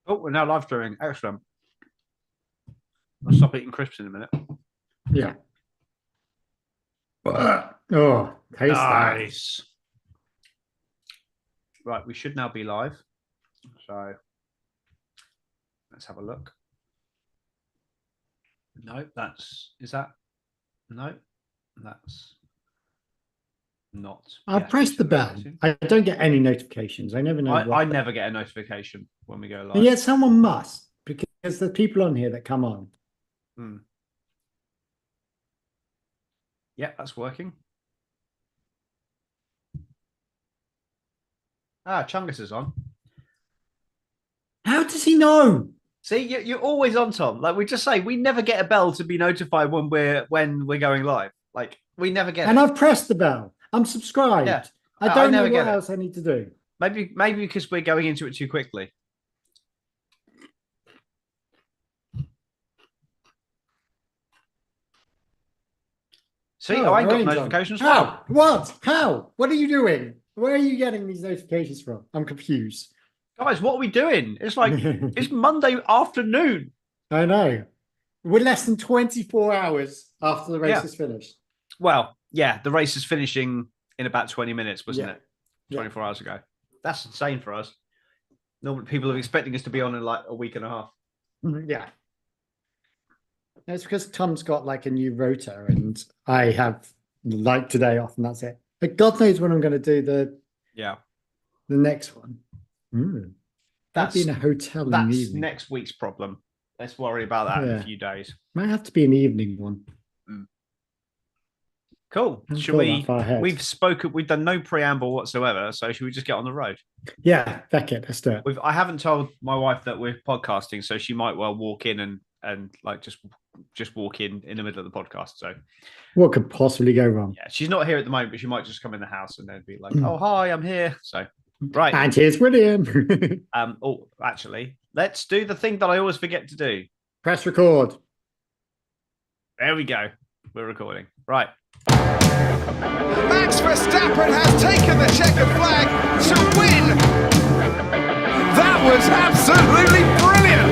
Oh, we're now live streaming. Excellent. I'll stop eating crisps in a minute. Yeah. Oh, taste that. Nice. Right, we should now be live. So let's have a look. No, is that? No, that's not. I've pressed the bell. I don't get any notifications. I never know. I never get a notification when we go live. And yet someone must, because there's people on here that come on. Yeah, that's working. Chungus is on. How does he know? See, you're always on, Tom. Like we just say, we never get a bell to be notified when we're going live. Like we never get and it. I've pressed the bell. I'm subscribed. Yeah. I don't know what else I need to do. Maybe because we're going into it too quickly. See, I ain't got notifications. How? What? How? What are you doing? Where are you getting these notifications from? I'm confused. Guys, what are we doing? It's like, it's Monday afternoon. I know. We're less than 24 hours after the race is finished. Well, yeah, the race is finishing in about 20 minutes, wasn't it? 24 hours ago. That's insane for us. Normally, people are expecting us to be on in like a week and a half. Yeah. It's because Tom's got like a new rotor and I have like today off and that's it. But God knows when I'm going to do the next one. That'd be in a hotel. That's next week's problem. Let's worry about that in a few days. Might have to be an evening one. Cool. Should we? We've spoken. We've done no preamble whatsoever. So should we just get on the road? Yeah, back it. Let's do it. I haven't told my wife that we're podcasting, so she might well walk in and like just walk in the middle of the podcast. So what could possibly go wrong? Yeah, she's not here at the moment, but she might just come in the house and then be like, "Oh, hi, I'm here." So right. And here's William. Oh, actually, let's do the thing that I always forget to do. Press record. There we go. We're recording. Right. Max Verstappen has taken the checkered flag to win. That was absolutely brilliant.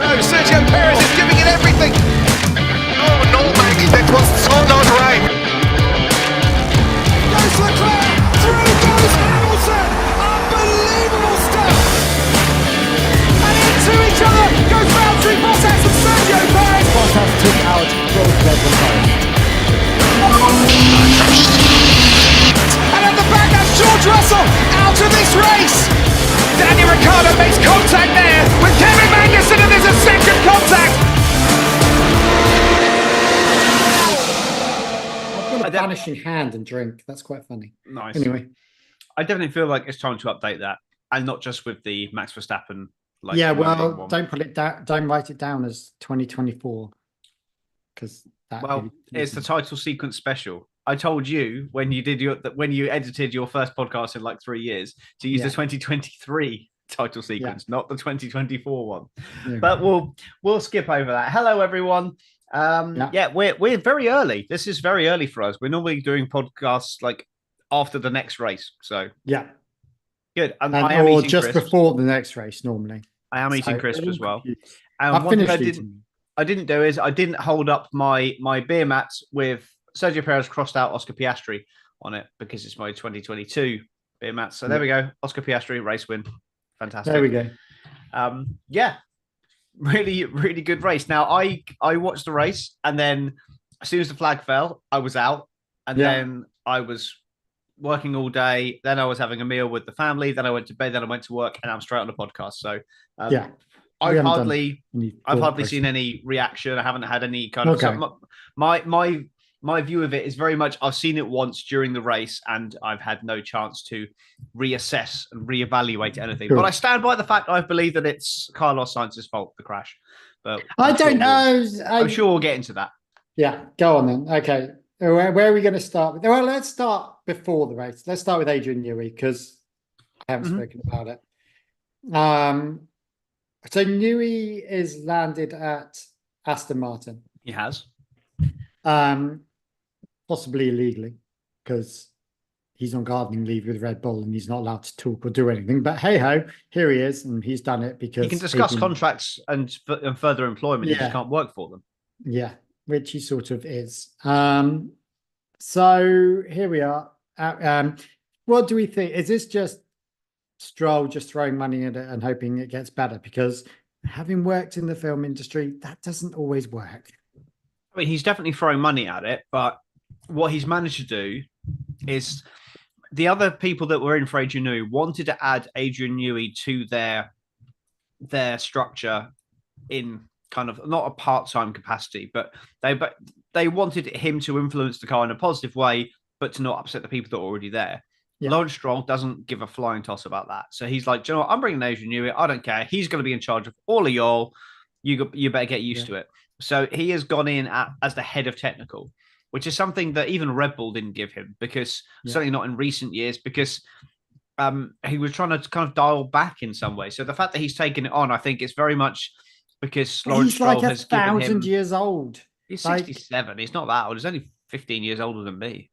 No, Sergio Perez is giving it everything. Oh no, Max, that was so not right. Goes Leclerc, through goes Hamilton. Unbelievable stuff. And into each other goes Valtteri Bottas and Sergio Perez. Bottas took out both levels. And at the back, that's George Russell out of this race. Daniel Ricciardo makes contact there with Kevin Magnussen, and there's a second contact. I've got a vanishing hand and drink. That's quite funny. Nice. Anyway, I definitely feel like it's time to update that, and not just with the Max Verstappen. Like, yeah, well, don't put it down. Don't write it down as 2024 because it's the title sequence special. I told you when you edited your first podcast in like 3 years to use the 2023 title sequence, not the 2024 one. Yeah. But we'll skip over that. Hello, everyone. We're very early. This is very early for us. We're normally doing podcasts like after the next race. So good. And I am or just crisps. Before the next race. Normally, I am eating crisps as well. And one thing I didn't do is I didn't hold up my beer mats with Sergio Perez crossed out Oscar Piastri on it because it's my 2022 beer mats. So there we go. Oscar Piastri, race win. Fantastic. There we go. Really, really good race. Now, I watched the race, and then as soon as the flag fell, I was out. And then I was working all day. Then I was having a meal with the family. Then I went to bed. Then I went to work, and I'm straight on the podcast. So, I've hardly seen any reaction. I haven't had any kind of my view of it is very much I've seen it once during the race and I've had no chance to reassess and reevaluate anything. But I stand by the fact I believe that it's Carlos Sainz's fault, the crash. But I don't know. I'm sure we'll get into that. Yeah, go on then. Okay. Where are we going to start? Well, let's start before the race. Let's start with Adrian Newey because I haven't spoken about it. So Newey is landed at Aston Martin. He has. Possibly illegally because he's on gardening leave with Red Bull and he's not allowed to talk or do anything. But hey ho, here he is, and he's done it because he can discuss contracts and further employment. He just can't work for them. Yeah, which he sort of is. So here we are. What do we think? Is this just Stroll just throwing money at it and hoping it gets better? Because having worked in the film industry, that doesn't always work. I mean, he's definitely throwing money at it, but what he's managed to do is the other people that were in for Adrian Newey wanted to add Adrian Newey to their structure in kind of not a part-time capacity, but they wanted him to influence the car in a positive way, but to not upset the people that are already there. Yeah. Lawrence Stroll doesn't give a flying toss about that. So he's like, do you know what? I'm bringing Adrian Newey. I don't care. He's going to be in charge of all of y'all. You better get used to it. So he has gone in as the head of technical, which is something that even Red Bull didn't give him, because certainly not in recent years, because he was trying to kind of dial back in some way. So the fact that he's taken it on, I think it's very much because Lawrence Stroll like has given him... He's 1,000 years old. He's 67. He's not that old. He's only 15 years older than me.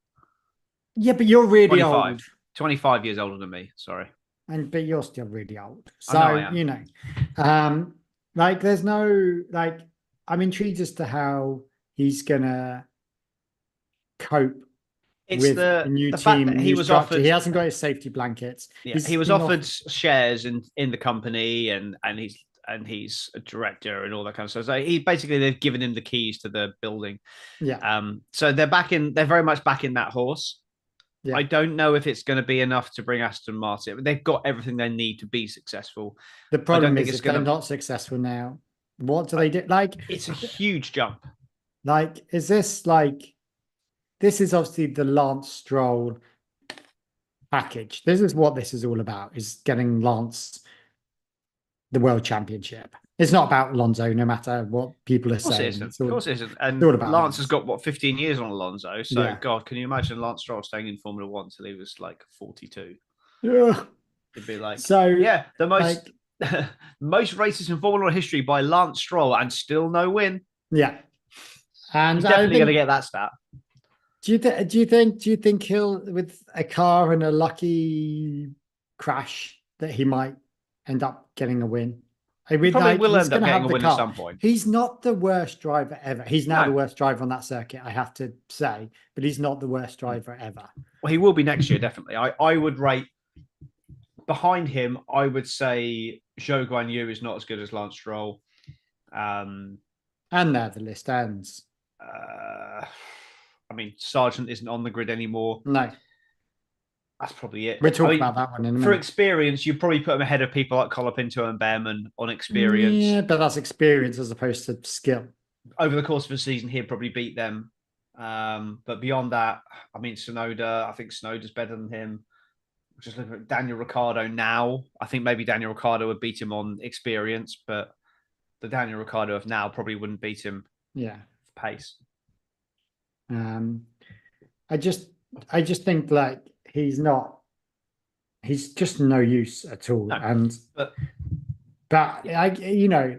Yeah, but you're really 25. old. 25 years older than me, sorry. But you're still really old. So, you know, like there's no, like, I'm intrigued as to how he's going to cope with a new team. That he was offered, he hasn't got his safety blankets. Yeah, he was offered shares in the company, and he's a director and all that kind of stuff. So they've given him the keys to the building. Yeah. So they're very much back in that horse. Yeah. I don't know if it's going to be enough to bring Aston Martin, but they've got everything they need to be successful. The problem is if they're not successful now, what do they do? Like, it's a huge jump. Like, is this like, this is obviously the Lance Stroll package. This is what this is all about, is getting Lance the world championship. It's not about Alonso, no matter what people are saying. Of course it isn't. And Lance has got, 15 years on Alonso. So, God, can you imagine Lance Stroll staying in Formula One till he was like 42? Yeah. It'd be like, the most most races in Formula One history by Lance Stroll and still no win. Yeah. And he's definitely going to get that stat. Do you think he'll, with a car and a lucky crash, that he might end up getting a win? Probably will end up getting a win at some point. He's not the worst driver ever. He's now the worst driver on that circuit, I have to say, but he's not the worst driver ever. Well, he will be next year, definitely. I would rate behind him. I would say Zhou Guanyu is not as good as Lance Stroll. And there the list ends. I mean, Sargent isn't on the grid anymore. No. That's probably it. We're talking about that one in a minute. For experience, you probably put him ahead of people like Colapinto and Behrman on experience. Yeah, but that's experience as opposed to skill. Over the course of a season, he'd probably beat them. But beyond that, I mean, Tsunoda, I think Tsunoda's better than him. Just looking at Daniel Ricciardo now, I think maybe Daniel Ricciardo would beat him on experience, but the Daniel Ricciardo of now probably wouldn't beat him. Yeah, pace. I just think like he's just no use at all. No, but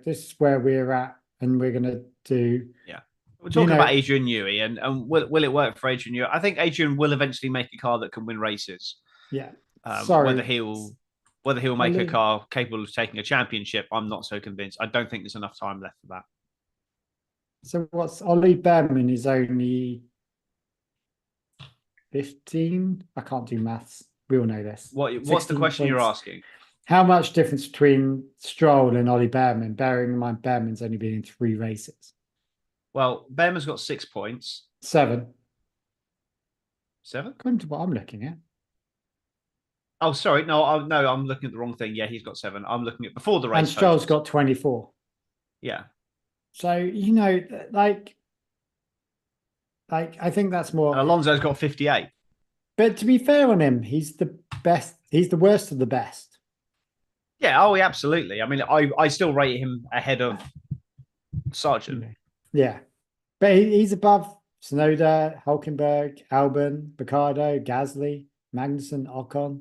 this is where we're at, and we're gonna do. Yeah, we're talking about Adrian Newey, and will it work for Adrian Newey? I think Adrian will eventually make a car that can win races. Yeah. Whether he'll make a car capable of taking a championship, I'm not so convinced. I don't think there's enough time left for that. So what's Ollie Behrman is only 15? I can't do maths. We all know this. What's the question you're asking? How much difference between Stroll and Ollie Behrman, bearing in mind Behrman's only been in 3 races? Well, Behrman's got 6 points. 7. 7? According to what I'm looking at. Oh, sorry. No, I'm looking at the wrong thing. Yeah, he's got 7. I'm looking at before the race. And Stroll's got 24. Yeah. So, like I think that's more. And Alonso's got 58. But to be fair on him, he's the best. He's the worst of the best. Yeah. Oh, yeah, absolutely. I mean, I still rate him ahead of Sargent. Yeah. But he's above Tsunoda, Hülkenberg, Albon, Ricciardo, Gasly, Magnussen, Ocon,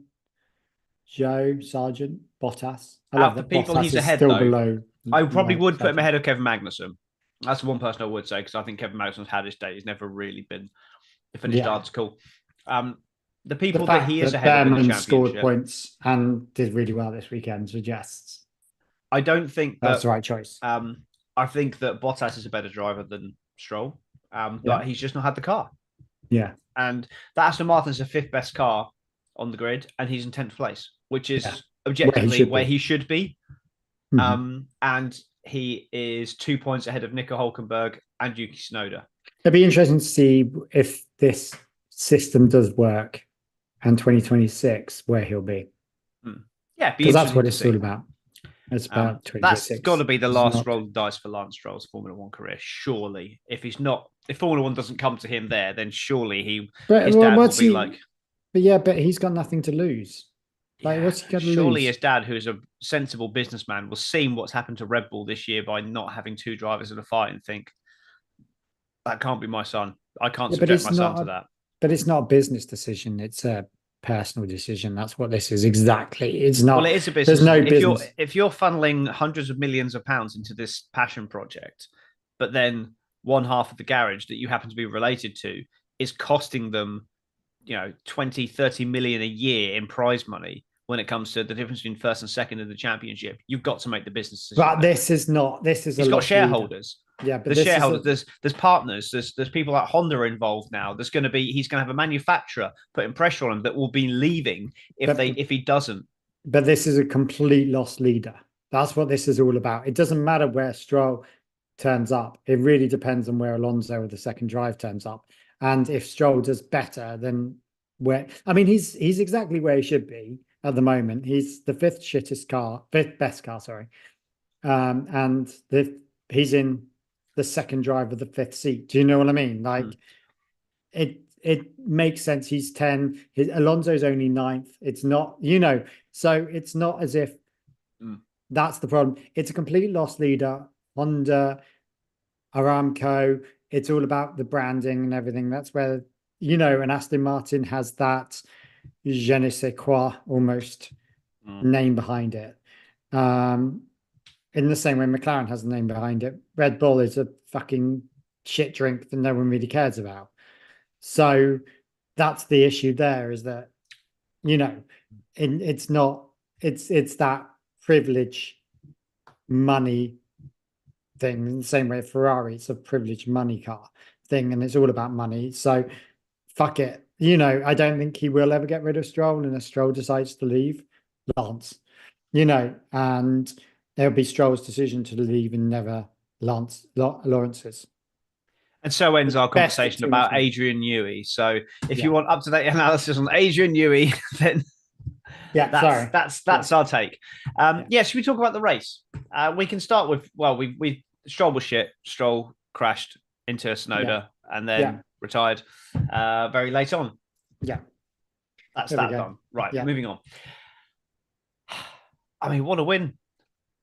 Zhou, Sargent, Bottas. I love the that people Bottas he's is ahead still though. Below. I probably would put him ahead of Kevin Magnussen. That's the one person I would say, because I think Kevin Magnussen's had his day. He's never really been the finished article. The people the that fact he is that ahead of in the Behrman scored championship. points and did really well this weekend suggests I don't think that's that the right choice. I think that Bottas is a better driver than Stroll, Yeah. but he's just not had the car. Yeah. And that Aston Martin's the 5th best car on the grid, and he's in 10th place, which is objectively where he should be. And he is 2 points ahead of Nico Hulkenberg and Yuki Tsunoda. It'd be interesting to see if this system does work and 2026 where he'll be. Yeah, because that's what it's all about. It's about 2026. That's got to be the last roll of dice for Lance Stroll's Formula One career, surely. If Formula One doesn't come to him there, then surely his dad will be like. But he's got nothing to lose. Like, what's he got to lose? Surely his dad, who is a sensible businessman, will see what's happened to Red Bull this year by not having 2 drivers in a fight and think, that can't be my son. I can't subject my son to that. But it's not a business decision. It's a personal decision. That's what this is exactly. It's not. Well, it is a business. There's no business. If you're funneling hundreds of millions of pounds into this passion project, but then one half of the garage that you happen to be related to is costing them, 20, 30 million a year in prize money when it comes to the difference between first and second in the championship, you've got to make the business decision. But this is not. This is. He's got shareholders. Yeah, but there's shareholders, there's partners, there's people like Honda are involved now. He's going to have a manufacturer putting pressure on him that will be leaving if he doesn't. But this is a complete lost leader. That's what this is all about. It doesn't matter where Stroll turns up. It really depends on where Alonso or the second drive turns up. And if Stroll does better than he's exactly where he should be at the moment. He's the fifth best car, sorry. And he's in the second drive of the 5th seat. Do you know what I mean? Like it makes sense. He's 10. Alonso's only 9th. It's not, so it's not as if that's the problem. It's a complete lost leader. Honda, Aramco, it's all about the branding and everything. That's where, and Aston Martin has that je ne sais quoi almost name behind it. In the same way McLaren has a name behind it. Red Bull is a fucking shit drink that no one really cares about. So that's the issue there, is that, it's that privilege money thing. In the same way Ferrari, it's a privilege money car thing, and it's all about money. So fuck it. I don't think he will ever get rid of Stroll, and if Stroll decides to leave, Lance, and it'll be Stroll's decision to leave and never Lawrence's. And so ends our conversation about Adrian Newey. So if you want up-to-date analysis on Adrian Newey, then that's our take. Should we talk about the race? We can start with, Stroll was shit. Stroll crashed into Tsunoda and then retired very late on. Yeah. That's that done. Right, moving on. What a win.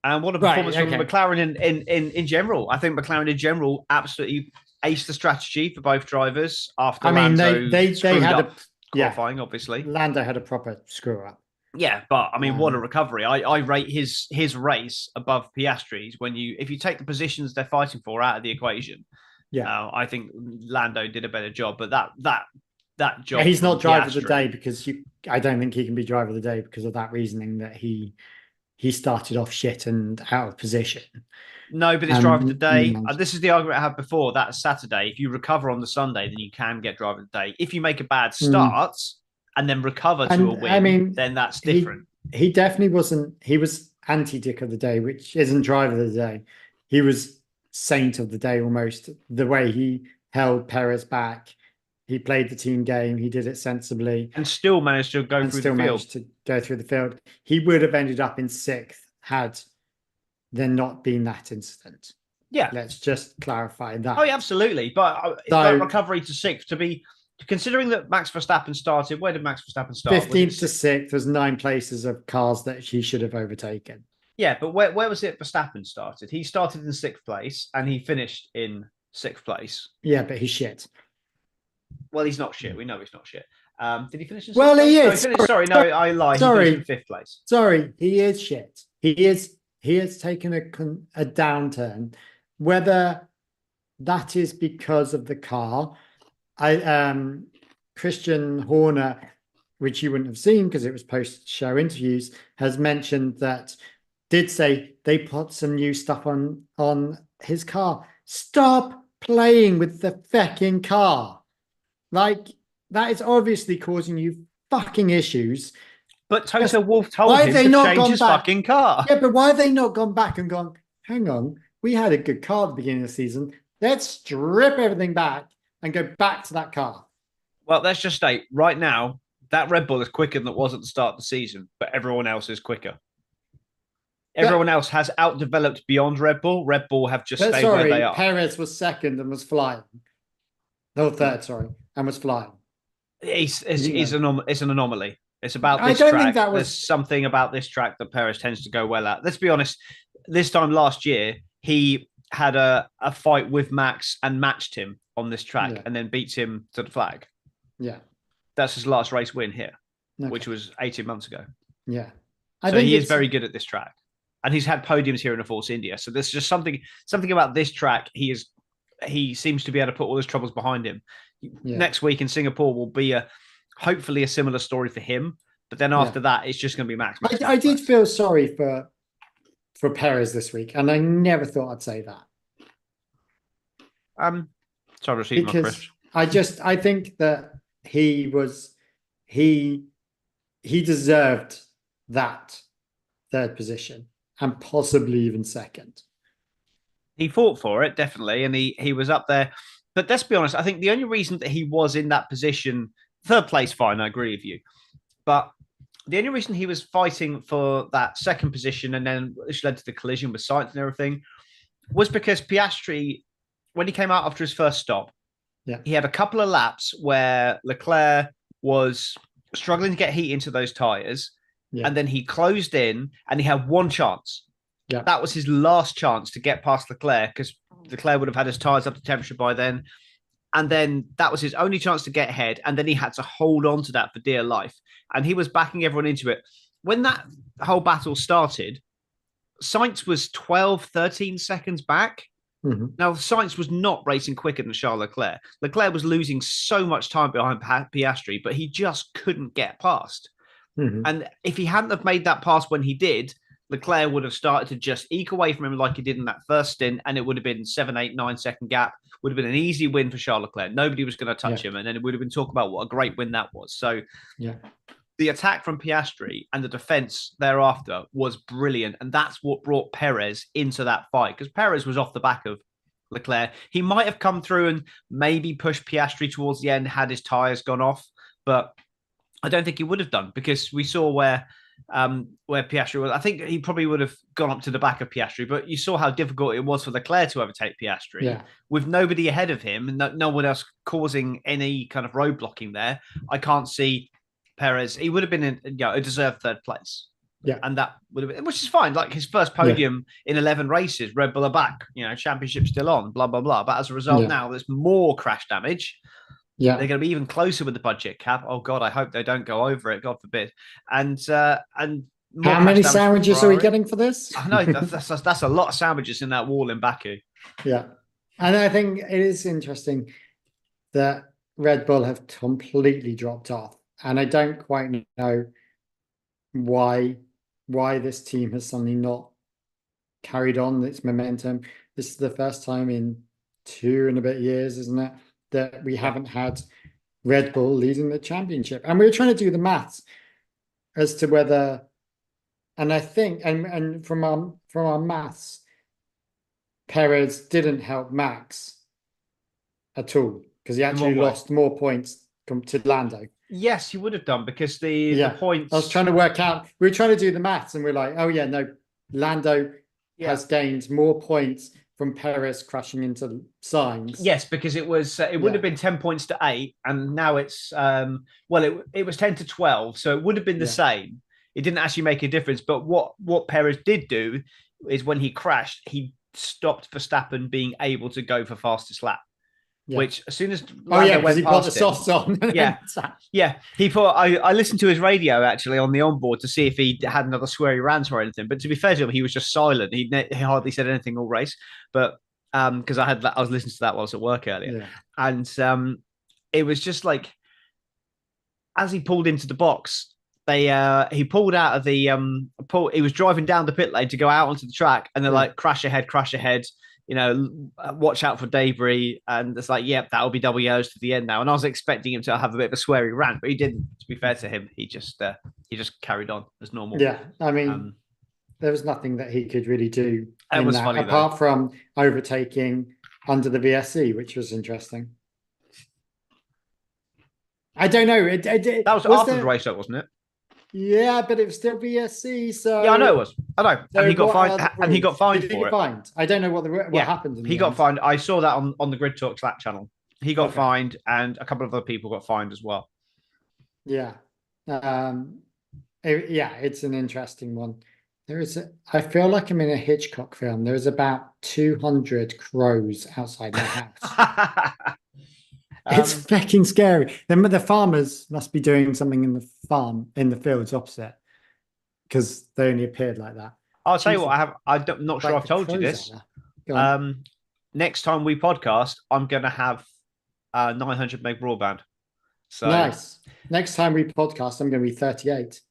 And what a performance from McLaren in general. I think McLaren in general absolutely aced the strategy for both drivers after Lando they had up qualifying, obviously. Lando had a proper screw up. Yeah, but what a recovery. I rate his race above Piastri's if you take the positions they're fighting for out of the equation. Yeah. I think Lando did a better job, but that job. He's not driver of the day because I don't think he can be driver of the day because of that reasoning that he started off shit and out of position. No, but it's driver of the day. This is the argument I had before. That's Saturday. If you recover on the Sunday, then you can get driver of the day. If you make a bad start and then recover to a win, then that's different. He definitely wasn't. He was anti-dick of the day, which isn't driver of the day. He was saint of the day almost. The way he held Perez back. He played the team game. He did it sensibly. And still managed to go through the field. He would have ended up in 6th had there not been that incident. Yeah. Let's just clarify that. Oh, yeah, absolutely. But that recovery to 6th, considering that Max Verstappen started, where did Max Verstappen start? 15th to 6th, there's 9 places of cars that he should have overtaken. Yeah, but where was it Verstappen started? He started in 6th place and he finished in 6th place. Yeah, but he's shit. Well, he's not shit. We know he's not shit. Did he finish in 6th place? He is. I lied. Sorry. He finished in 5th place. Sorry, he is shit. He has taken a downturn. Whether that is because of the car, Christian Horner which you wouldn't have seen because it was post-show interviews, has mentioned that did say they put some new stuff on his car. Stop playing with the fucking car. Like, that is obviously causing you fucking issues. But Toto Wolff told him to change his fucking car. Yeah, but why have they not gone back and gone, hang on, we had a good car at the beginning of the season. Let's strip everything back and go back to that car. Well, let's just state right now, that Red Bull is quicker than it was at the start of the season, but everyone else is quicker. Everyone else has outdeveloped beyond Red Bull. Red Bull have just stayed where they are. Perez was second and was flying. No, third, sorry, and was flying. It's an anomaly. It's about this I don't track. think that was... There's something about this track that Perez tends to go well at. Let's be honest. This time last year, he had a fight with Max and matched him on this track and then beats him to the flag. Yeah. That's his last race win here, which was 18 months ago. Yeah. So he is very good at this track. And he's had podiums here in the Force India. So there's just something about this track. He seems to be able to put all his troubles behind him. Yeah. Next week in Singapore will be hopefully a similar story for him. But then after that, it's just going to be Max. I did feel sorry for Perez this week, and I never thought I'd say that. Sorry to receive my Chris. I think that he deserved that third position and possibly even second. He fought for it, definitely, and he was up there. But let's be honest, I think the only reason that he was in that position, third place, fine, I agree with you. But the only reason he was fighting for that second position, and then which led to the collision with Sainz and everything, was because Piastri, when he came out after his first stop, he had a couple of laps where Leclerc was struggling to get heat into those tyres, and then he closed in and he had one chance. Yeah. That was his last chance to get past Leclerc because Leclerc would have had his tyres up to temperature by then. And then that was his only chance to get ahead. And then he had to hold on to that for dear life. And he was backing everyone into it. When that whole battle started, Sainz was 12, 13 seconds back. Mm-hmm. Now, Sainz was not racing quicker than Charles Leclerc. Leclerc was losing so much time behind Piastri, but he just couldn't get past. Mm-hmm. And if he hadn't have made that pass when he did, Leclerc would have started to just eke away from him like he did in that first stint, and it would have been 7, 8, 9 second gap. Would have been an easy win for Charles Leclerc. Nobody was going to touch him, and then it would have been talk about what a great win that was. So the attack from Piastri and the defense thereafter was brilliant, and that's what brought Perez into that fight, because Perez was off the back of Leclerc. He might have come through and maybe pushed Piastri towards the end had his tyres gone off, but I don't think he would have done, because we saw where Piastri was. I think he probably would have gone up to the back of Piastri, but you saw how difficult it was for Leclerc to overtake Piastri with nobody ahead of him and no one else causing any kind of road blocking there. I can't see Perez. He would have been in a deserved third place. Yeah. And that would have been, which is fine. Like his first podium in 11 races, Red Bull are back, championship still on, blah, blah, blah. But as a result, now there's more crash damage. Yeah, they're going to be even closer with the budget cap. Oh God, I hope they don't go over it. God forbid. And how many sandwiches are we getting for this? I know that's a lot of sandwiches in that wall in Baku. Yeah, and I think it is interesting that Red Bull have completely dropped off, and I don't quite know why this team has suddenly not carried on its momentum. This is the first time in 2 and a bit years, isn't it, that we haven't had Red Bull leading the championship. And we were trying to do the maths as to whether, and I think, and from our maths, Perez didn't help Max at all, because he actually lost more points to Lando. Yes, he would have done, because the points... I was trying to work out, we were trying to do the maths, and we're like, oh yeah, no, Lando has gained more points from Perez crashing into Sainz. Yes, because it would have been 10 points to 8, and now it's it was 10 to 12, so it would have been the same. It didn't actually make a difference. But what Perez did do is when he crashed, he stopped Verstappen being able to go for fastest lap. Yeah. Which as soon as because he put the softs on. He put. I listened to his radio actually on the onboard to see if he had another sweary rant or anything. But to be fair to him, he was just silent. He hardly said anything all race. But because I was listening to that while I was at work earlier, and it was just like as he pulled into the box, he pulled out of the he was driving down the pit lane to go out onto the track, and they're like, crash ahead. You know, watch out for debris, and it's like, yep, that'll be WOs to the end now. And I was expecting him to have a bit of a sweary rant, but he didn't. To be fair to him, he just carried on as normal. Yeah, I mean, there was nothing that he could really do It was funny, apart from overtaking under the VSC, which was interesting. I don't know. That was after the race, wasn't it? Yeah, but it was still VSC. So yeah, I know it was. I know, so and he got fined. And he got fined Did for he get fined? I don't know what happened. He got fined. I saw that on the Grid Talk Slack channel. He got fined, and a couple of other people got fined as well. Yeah, it's an interesting one. I feel like I'm in a Hitchcock film. There's about 200 crows outside my house. It's fucking scary. Then the farmers must be doing something in the fields opposite, because they only appeared like that. I'll tell you what, I'm not sure I've told you this. Next time we podcast, I'm going to have 900 meg broadband. So nice. Next time we podcast, I'm going to be 38.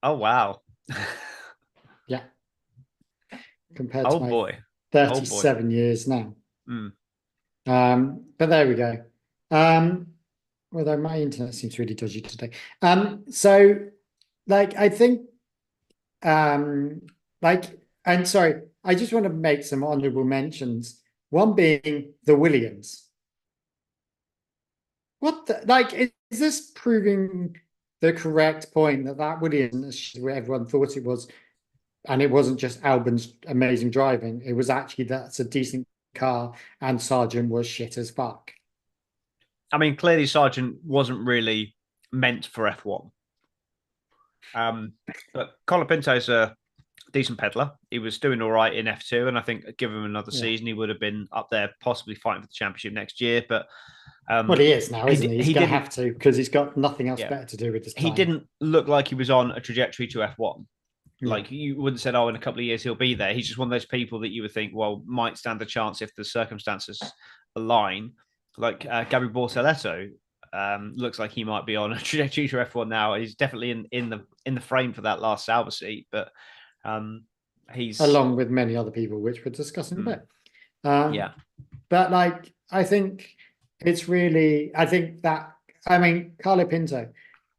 Oh, wow. Yeah. Compared to my 37 years now. But there we go. Although my internet seems really dodgy today. So like, I think, and sorry, I just want to make some honorable mentions. One being the Williams. Is this proving the correct point that Williams, where everyone thought it was, and it wasn't just Albon's amazing driving, it was actually that's a decent car, and Sargent was shit as fuck. I mean, clearly Sargent wasn't really meant for F1. But Colapinto's a decent peddler. He was doing all right in F2, and I think given him another season, he would have been up there, possibly fighting for the championship next year. But well, he is now, isn't he? He's going to have to, because he's got nothing else better to do with his time. He didn't look like he was on a trajectory to F1. Like, you wouldn't have said, in a couple of years he'll be there. He's just one of those people that you would think, well, might stand a chance if the circumstances align. Like Gabby Bortoletto looks like he might be on a trajectory to F1 now. He's definitely in the frame for that last Sauber seat, but he's along with many other people, which we're discussing a bit. But like, I think it's really, Carlo Pinto,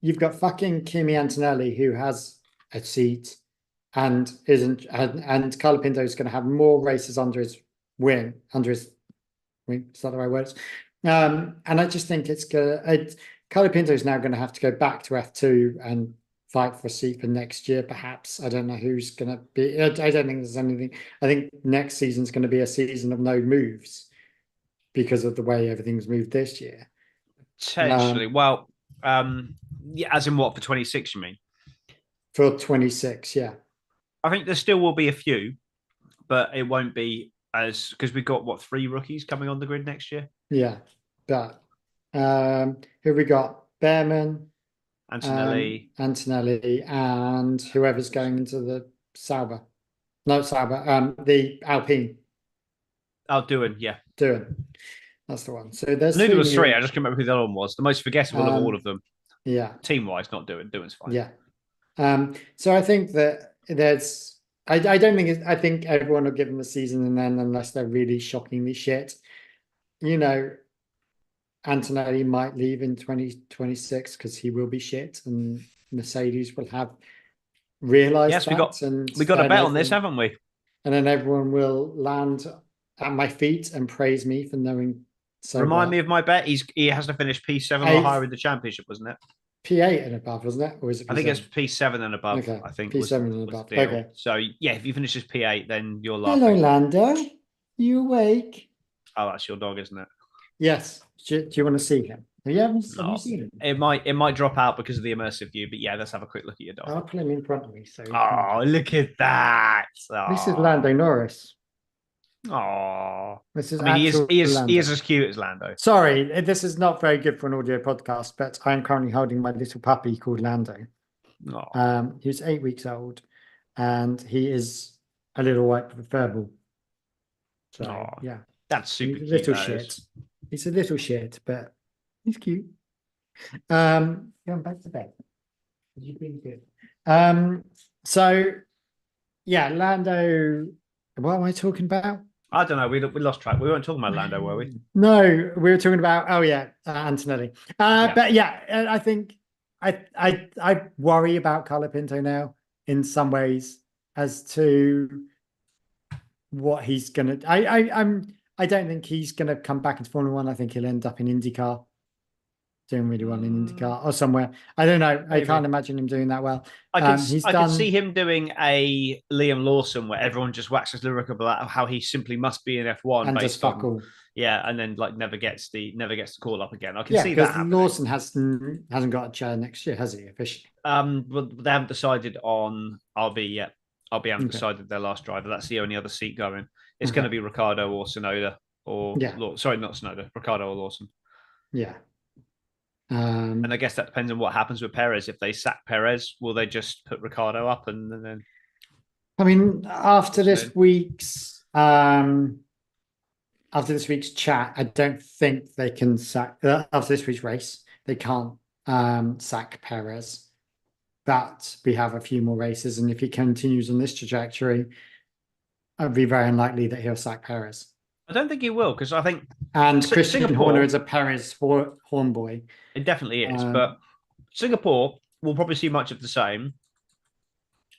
you've got fucking Kimi Antonelli who has a seat and Carlo Pinto is going to have more races under his wing. Is that the right words? And I just think Carlo Pinto is now going to have to go back to F2 and fight for a seat for next year, perhaps. I don't know who's going to be. I don't think there's anything. I think next season's going to be a season of no moves because of the way everything's moved this year. Potentially. As in what, for 26, you mean? For 26, yeah. I think there still will be a few, but it won't be as, because we've got 3 rookies coming on the grid next year. Yeah, but who we got? Behrman, Antonelli, and whoever's going into the Sauber. No, Sauber. The Alpine. Doohan, yeah. Doohan. That's the one. So there's. I knew there was 3. I just can't remember who the other one was. The most forgettable of all of them. Yeah. Team-wise, not Doohan. Doohan's fine. Yeah. So I think that there's. I don't think. I think everyone will give them a season, and then unless they're really shockingly shit, Antonelli might leave in 2026 because he will be shit, and Mercedes will have realized that. Yes, we got a bet on this, haven't we? And then everyone will land at my feet and praise me for knowing. So remind me of my bet. He has to finish P7 or higher in the championship, wasn't it? P8 and above, wasn't it? Or is it P7? I think it's P7 and above. Okay. I think P7 and above. Okay. So yeah, if you finish as P8, then you're laughing. Hello, Lando. You awake? Oh, that's your dog, isn't it? Yes. Do you want to see him? Have you seen him? It might drop out because of the immersive view, but yeah, let's have a quick look at your dog. I'll put him in front of me. So look at that! This is Lando Norris. Oh, this is. He is as cute as Lando. Sorry, this is not very good for an audio podcast, but I'm currently holding my little puppy called Lando. He's 8 weeks old, and he is a little white furball. So yeah, that's super cute. Little cute, shit. He's a little shit, but he's cute. Going back to bed. You've been good. So yeah, Lando. What am I talking about? I don't know. We lost track. We weren't talking about Lando, were we? No, we were talking about. Oh yeah, Antonelli. But yeah, I think I worry about Carlo Pinto now in some ways as to what he's gonna. I don't think he's gonna come back into Formula One. I think he'll end up in IndyCar, doing really well in IndyCar or somewhere. I don't know. Maybe. I can't imagine him doing that well. I can see him doing a Liam Lawson where everyone just waxes lyrical about how he simply must be in F1 and just fuck all. Yeah, and then like never gets the call up again. I can see that happening. Lawson hasn't got a chair next year, has he? Officially. Well, they haven't decided on RB yet. RB haven't decided their last driver. That's the only other seat going. It's going to be Ricciardo or Tsunoda or sorry, not Tsunoda, Ricciardo or Lawson. Yeah. And I guess that depends on what happens with Perez. If they sack Perez, will they just put Ricciardo up and then? I mean, after this week's chat, I don't think they can sack. After this week's race, they can't sack Perez. But we have a few more races, and if he continues on this trajectory, it'd be very unlikely that he'll sack Perez. I don't think he will, because I think Christian Horner is a Perez horn boy. It definitely is, but Singapore will probably see much of the same.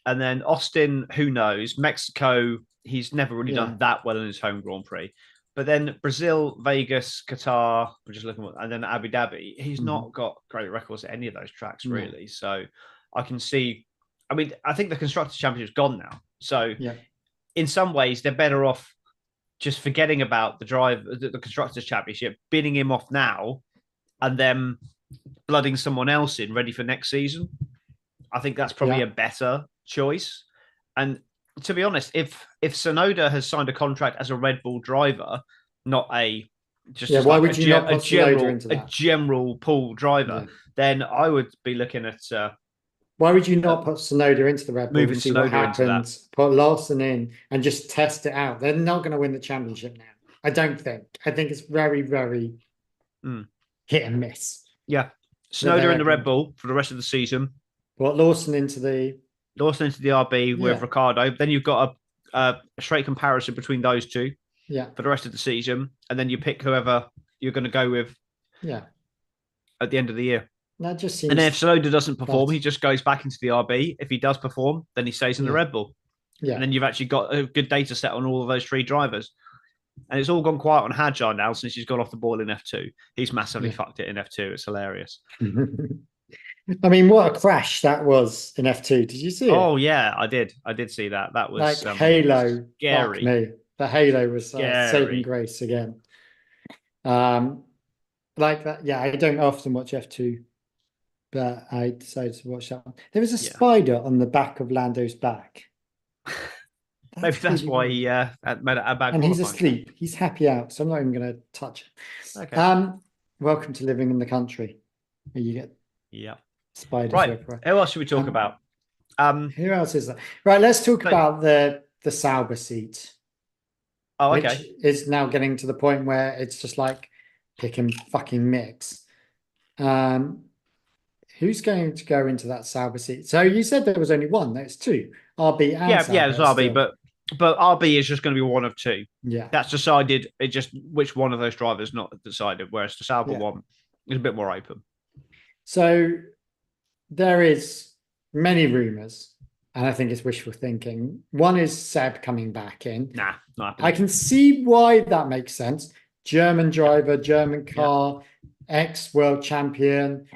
And then Austin, who knows? Mexico, he's never really done that well in his home Grand Prix. But then Brazil, Vegas, Qatar, we're just looking at, and then Abu Dhabi, he's not got great records at any of those tracks, really. So I can see, I mean, I think the Constructors' Championship's gone now. So in some ways, they're better off just forgetting about the Constructors' Championship, bidding him off now, and then blooding someone else in ready for next season. I think that's probably a better choice. And to be honest, if Tsunoda has signed a contract as a Red Bull driver, not a why would you not put Tsunoda into that? A general pool driver, then I would be looking at. Why would you not put Tsunoda into the Red Bull and see what happens? Put Lawson in and just test it out. They're not going to win the championship now. I don't think. I think it's very, very hit and miss. Yeah, Tsunoda in the Red Bull for the rest of the season. What Lawson into the RB with Ricciardo. Then you've got a straight comparison between those two. Yeah, for the rest of the season, and then you pick whoever you're going to go with. Yeah, at the end of the year. That just seems. And then if Tsunoda doesn't perform, he just goes back into the RB. If he does perform, then he stays in the Red Bull. Yeah. And then you've actually got a good data set on all of those three drivers. And it's all gone quiet on Hadjar now since he's gone off the ball in F2. He's massively fucked it in F2. It's hilarious. I mean, what a crash that was in F2. Did you see it? Oh, yeah, I did. I did see that. That was like Halo. Scary. Me. The Halo was saving grace again. Like that. Yeah, I don't often watch F2. But I decided to watch that one. There was a spider on the back of Lando's back. Maybe that's why he made a bad. And he's asleep. He's happy out, so I'm not even going to touch it. Okay. Welcome to living in the country, where you get spiders. Right. Who else should we talk about? Who else is there? Right. Let's talk about the Sauber seat. Oh, okay. Which is now getting to the point where it's just like pick and fucking mix. Who's going to go into that Sauber seat? So you said there was only one. There's two. RB and Sauber. There's RB, but RB is just going to be one of two. Yeah. That's decided. It just which one of those drivers not decided, whereas the Sauber one is a bit more open. So there is many rumours, and I think it's wishful thinking. One is Seb coming back in. Nah, not I can see why that makes sense. German driver, German car, ex-world champion.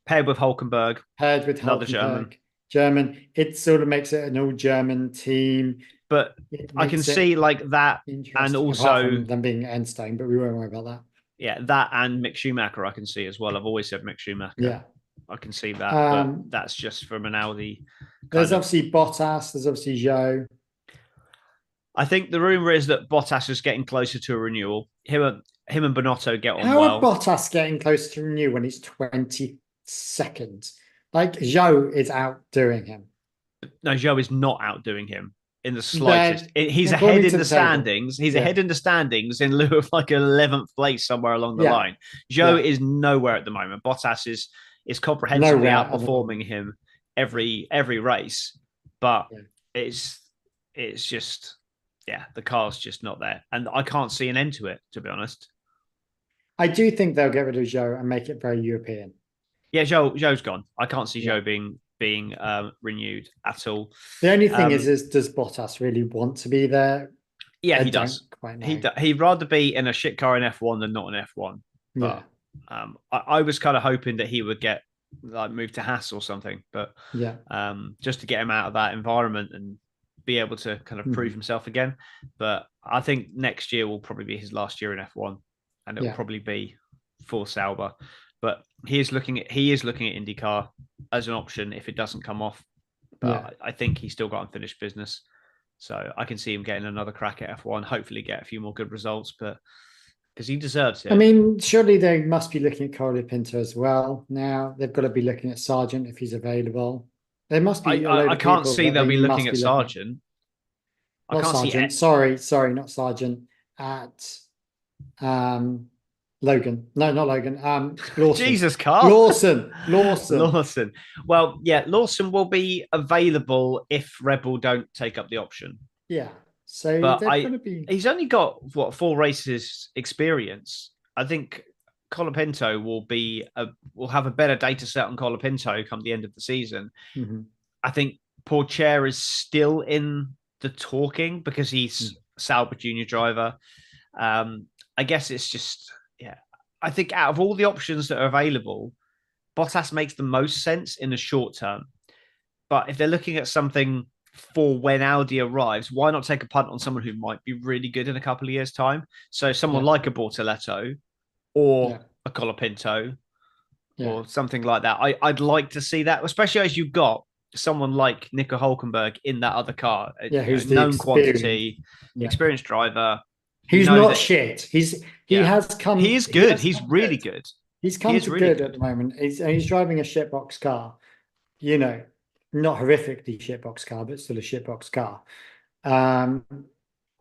Paired with Hulkenberg. Another German. It sort of makes it an all-German team. But I can see like that, and also them being Enstein, but we won't worry about that. Yeah, that and Mick Schumacher I can see as well. I've always said Mick Schumacher. Yeah. I can see that, but that's just from an Audi. There's obviously Bottas, there's obviously Zhou. I think the rumour is that Bottas is getting closer to a renewal. Him and Bonotto get on How well. are Bottas getting closer to renew when he's 22nd? Like, Zhou is outdoing him. No, Zhou is not outdoing him. in the slightest. He's ahead in the standings. He's ahead in the standings in lieu of like 11th place somewhere along the line. Zhou is nowhere at the moment. Bottas is comprehensively outperforming him every race, but it's just the car's just not there, and I can't see an end to it, to be honest. I do think they'll get rid of Zhou and make it very European. Yeah, Zhou's gone. I can't see Zhou being renewed at all. The only thing is does Bottas really want to be there? Yeah, he does. He'd rather be in a shit car in F1 than not in F1. But I was kind of hoping that he would get moved to Haas or something, but just to get him out of that environment and be able to kind of prove himself again. But I think next year will probably be his last year in F1, and it will probably be for Sauber. But he is looking at IndyCar as an option if it doesn't come off. But I think he's still got unfinished business, so I can see him getting another crack at F1. Hopefully, get a few more good results, but because he deserves it. I mean, surely they must be looking at Colapinto as well. Now they've got to be looking at Sargent if he's available. There must be. I can't see they'll be looking at Sargent. I can't Sargent. Sorry, not Sargent. At Logan. No, not Logan. Lawson. Jesus, Carl. Lawson. Well, Lawson will be available if Red Bull don't take up the option. Yeah. So but he's only got 4 races experience. I think Colapinto will have a better data set on Colapinto come the end of the season. Mm-hmm. I think Pourchaire is still in the talking because he's Sauber junior driver. I guess it's just, I think out of all the options that are available, Bottas makes the most sense in the short term. But if they're looking at something for when Audi arrives, why not take a punt on someone who might be really good in a couple of years' time? So someone like a Bortoletto or a Colapinto or something like that. I'd like to see that, especially as you've got someone like Nico Hülkenberg in that other car. Who's known quantity, experienced driver. He's not shit. He has come. He is good. He's really good. He's come to good at the moment. He's driving a shitbox car. Not horrifically shitbox car, but still a shitbox car.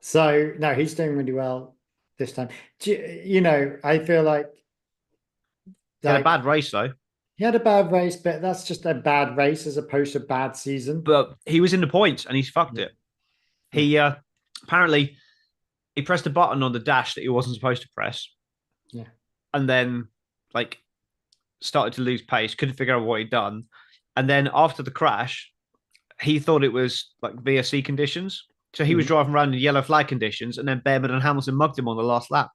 So no, he's doing really well this time. I feel like he had a bad race though. He had a bad race, but that's just a bad race as opposed to a bad season. But he was in the points and he's fucked it. He apparently he pressed a button on the dash that he wasn't supposed to press. Yeah. And then started to lose pace, couldn't figure out what he'd done. And then after the crash, he thought it was VSC conditions. So he was driving around in yellow flag conditions, and then Behrman and Hamilton mugged him on the last lap.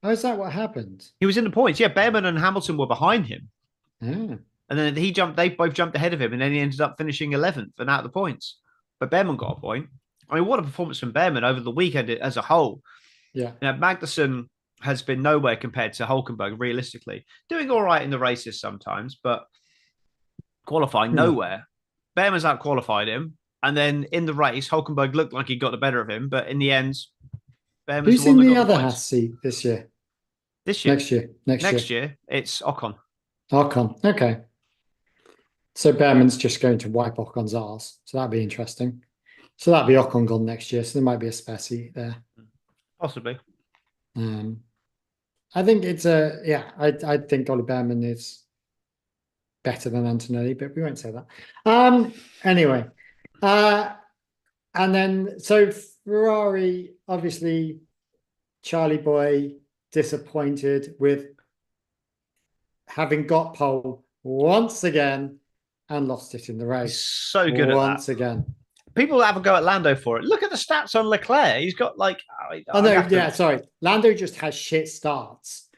Oh, is that what happened? He was in the points. Yeah, Behrman and Hamilton were behind him. Yeah. And then they both jumped ahead of him, and then he ended up finishing 11th and out of the points. But Behrman got a point. I mean, what a performance from Behrman over the weekend as a whole. Yeah. Magnussen has been nowhere compared to Hülkenberg, realistically. Doing all right in the races sometimes, but qualifying nowhere. Behrman's out-qualified him, and then in the race, Hülkenberg looked like he got the better of him, but in the end, Behrman's who's in the other Haas seat this year? This year? Next year, it's Ocon. Ocon, okay. So Behrman's just going to wipe Ocon's arse. So that'd be interesting. So that'd be Ocon gone next year. So there might be a spare seat there. Possibly. I think it's I think Ollie Behrman is better than Antonelli, but we won't say that. Anyway. And then so Ferrari, obviously, Charlie Boy disappointed with having got pole once again and lost it in the race. He's so good at that. Once again. People have a go at Lando for it. Look at the stats on Leclerc. He's got sorry. Lando just has shit starts.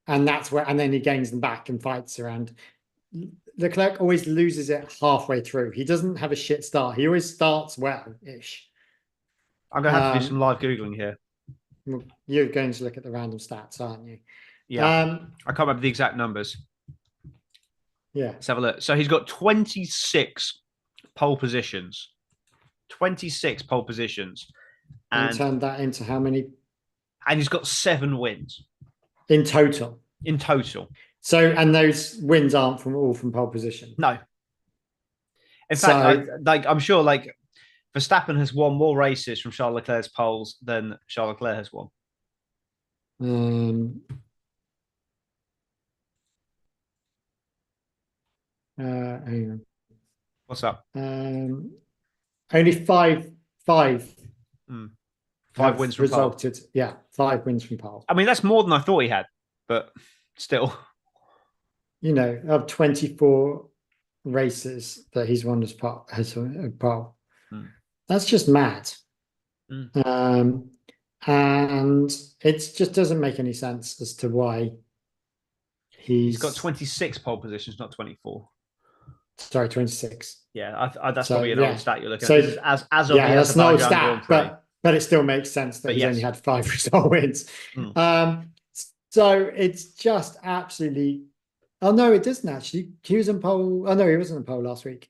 And then he gains them back and fights around. Leclerc always loses it halfway through. He doesn't have a shit start. He always starts well-ish. I'm going to have to do some live Googling here. You're going to look at the random stats, aren't you? Yeah. I can't remember the exact numbers. Yeah. Let's have a look. So he's got 26 pole positions. 26 pole positions. And turn that into how many? And he's got 7 wins. In total? In total. So, and those wins aren't all from pole position? No. In fact, I'm sure Verstappen has won more races from Charles Leclerc's poles than Charles Leclerc has won. Hang on. What's up? Only five Five wins from resulted. Pole. Yeah, 5 wins from pole. I mean, that's more than I thought he had, but still. Of 24 races that he's won as pole. That's just mad. And it just doesn't make any sense as to why he's got 26 pole positions, not 24. Sorry, 26. Yeah, that's probably an old stat you're looking at. This is as of the that's an old stat, Grand Prix. but it still makes sense that he's only had 5 result wins. So it's just absolutely. Oh no, it doesn't actually. He was in pole. Oh no, he wasn't in pole last week.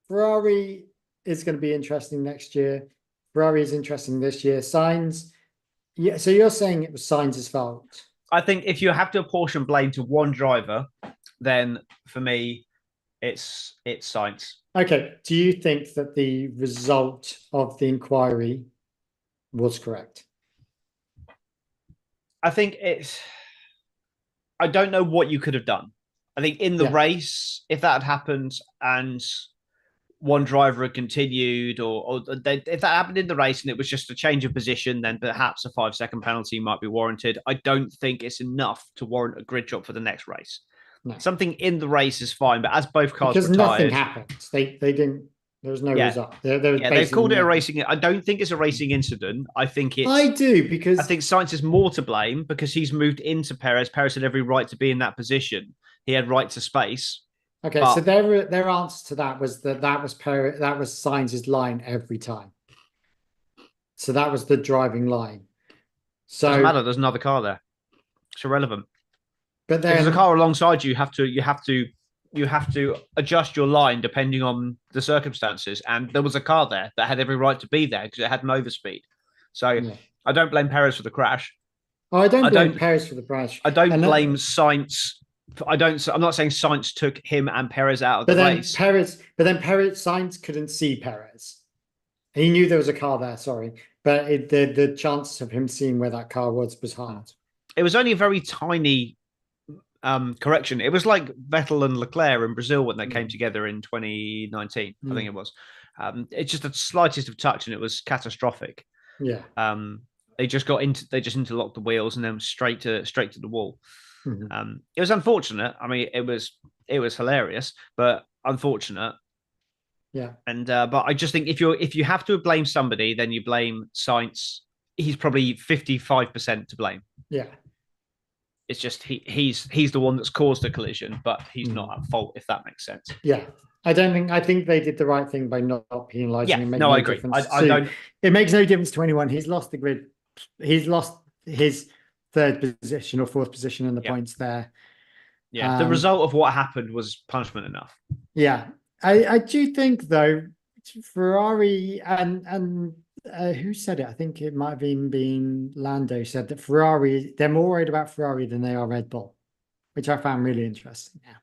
Ferrari is going to be interesting next year. Ferrari is interesting this year. Sainz. Yeah. So you're saying it was Sainz's fault? I think if you have to apportion blame to one driver, then for me, it's Sainz. Okay. Do you think that the result of the inquiry was correct? I think I don't know what you could have done. I think in the race, if that had happened and one driver had continued, or if that happened in the race and it was just a change of position, then perhaps a 5-second penalty might be warranted. I don't think it's enough to warrant a grid drop for the next race. No. Something in the race is fine, but as both cars because retired, nothing happened. They didn't. There was no result. They've called it a racing. I don't think it's a racing incident. I think it's. I do because I think Sainz is more to blame because he's moved into Perez. Perez had every right to be in that position. He had right to space. Okay, so their answer to that was that was Sainz's line every time. So that was the driving line. So doesn't matter. There's another car there. It's irrelevant. But then, if there's a car alongside you, you have to adjust your line depending on the circumstances. And there was a car there that had every right to be there because it had an overspeed. So I don't blame Perez for the crash. Oh, I don't blame Perez for the crash. I don't blame Sainz. I'm not saying Sainz took him and Perez out of the race. Sainz couldn't see Perez. He knew there was a car there, sorry. But the chances of him seeing where that car was hard. It was only a very tiny correction. It was like Vettel and Leclerc in Brazil when they came together in 2019. I think it was. It's just the slightest of touch, and it was catastrophic. Yeah. They just interlocked the wheels and then straight to the wall. Mm-hmm. It was unfortunate. I mean, it was hilarious, but unfortunate. Yeah. And but I just think if you have to blame somebody, then you blame Sainz. He's probably 55% to blame. Yeah. It's just he's the one that's caused the collision, but he's not at fault, if that makes sense. Yeah. I think they did the right thing by not penalising him. I agree. I don't. It makes no difference to anyone. He's lost the grid. He's lost his 3rd position or 4th position in the points there. Yeah, the result of what happened was punishment enough. Yeah, I do think though, Ferrari and who said it? I think it might have been Lando said that Ferrari, they're more worried about Ferrari than they are Red Bull, which I found really interesting. Yeah.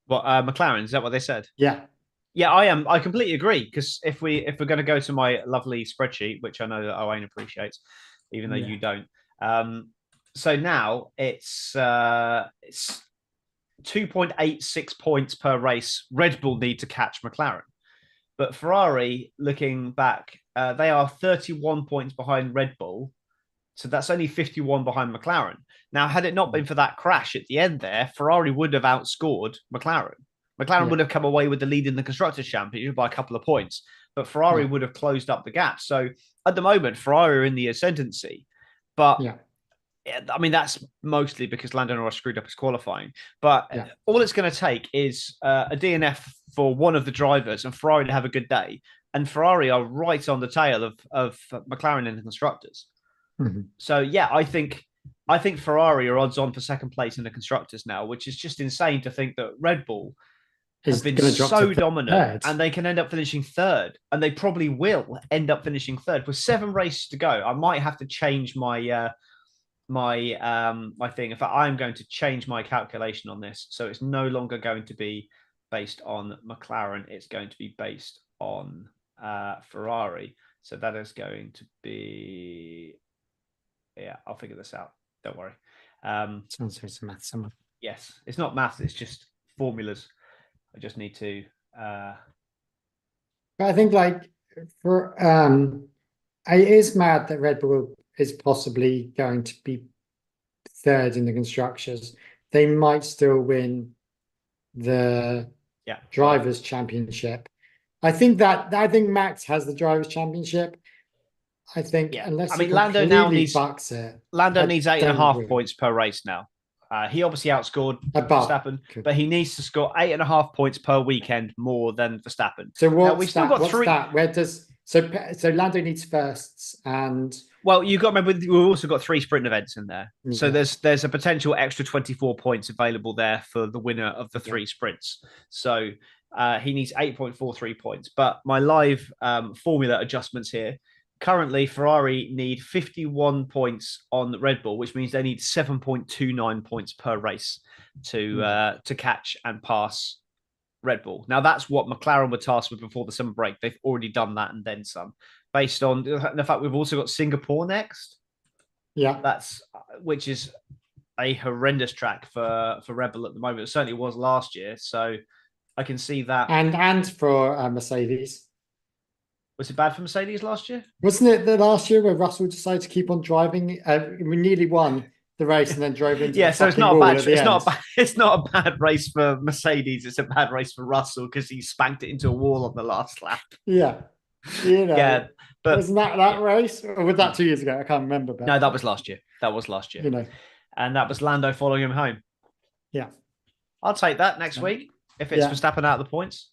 What McLaren, is that what they said? Yeah. Yeah, I am. I completely agree because if we're going to go to my lovely spreadsheet, which I know that Owain appreciates, even though you don't. So now it's 2.86 points per race Red Bull need to catch McLaren. But Ferrari, looking back, they are 31 points behind Red Bull. So that's only 51 behind McLaren. Now, had it not been for that crash at the end there, Ferrari would have outscored McLaren. McLaren would have come away with the lead in the Constructors' Championship by a couple of points, but Ferrari would have closed up the gap. So at the moment, Ferrari are in the ascendancy. But I mean, that's mostly because Lando Norris screwed up his qualifying. But all it's going to take is a DNF for one of the drivers and Ferrari to have a good day. And Ferrari are right on the tail of McLaren in the Constructors. Mm-hmm. So, yeah, I think Ferrari are odds on for 2nd place in the Constructors now, which is just insane to think that Red Bull has been so dominant and they can end up finishing 3rd. And they probably will end up finishing 3rd. With 7 races to go, I might have to change my my thing. In fact, I'm going to change my calculation on this. So it's no longer going to be based on McLaren. It's going to be based on Ferrari. So that is going to be, I'll figure this out. Don't worry. Sounds like some math somewhere. Yes, it's not maths. It's just formulas. I just need to. But I think like for it is mad that Red Bull is possibly going to be third in the constructors. They might still win the drivers' championship. I think Max has the drivers' championship. I think unless Lando now needs bucks it. Lando needs 8.5 points per race now. He obviously outscored Verstappen, but he needs to score 8.5 points per weekend more than Verstappen. So we've still got three. Where does so Lando needs firsts and you got to remember we've also got 3 sprint events in there, so there's a potential extra 24 points available there for the winner of the 3 sprints. So he needs 8.43 points. But my live formula adjustments here. Currently, Ferrari need 51 points on Red Bull, which means they need 7.29 points per race to catch and pass Red Bull. Now, that's what McLaren were tasked with before the summer break. They've already done that and then some, based on the fact we've also got Singapore next. Yeah, which is a horrendous track for Red Bull at the moment. It certainly was last year, so I can see that. And for Mercedes. Was it bad for Mercedes last year? Wasn't it the last year where Russell decided to keep on driving? We nearly won the race and then drove into so it's not a bad. It's not a bad race for Mercedes. It's a bad race for Russell because he spanked it into a wall on the last lap. Yeah, but wasn't that race, or was that 2 years ago? I can't remember. But no, that was last year. And that was Lando following him home. Yeah, I'll take that next week if it's Verstappen out of the points.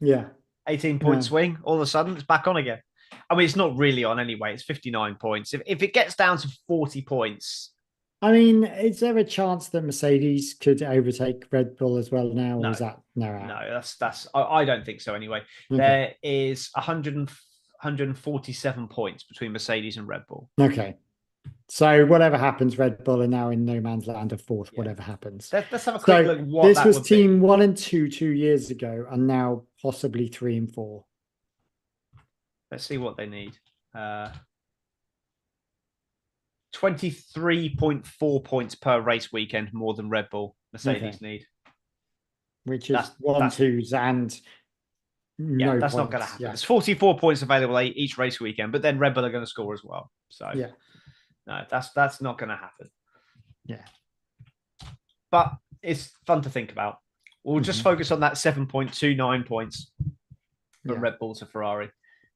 Yeah. 18-point swing, all of a sudden it's back on again. I mean, it's not really on anyway. It's 59 points. If it gets down to 40 points. I mean, is there a chance that Mercedes could overtake Red Bull as well now? Or is that No, that's I don't think so anyway. Okay. There is 147 points between Mercedes and Red Bull. Okay. So whatever happens, Red Bull are now in no man's land of fourth, whatever happens. Let's have a quick look what this was team 1 and 2 2 years ago, and now possibly 3 and 4. Let's see what they need. 23.4 points per race weekend more than Red Bull Mercedes need. Which is 1-2s and that's not going to happen. There's 44 points available each race weekend, but then Red Bull are going to score as well. So no, that's not going to happen. Yeah. But it's fun to think about. We'll just focus on that 7.29 points from Red Bull to Ferrari.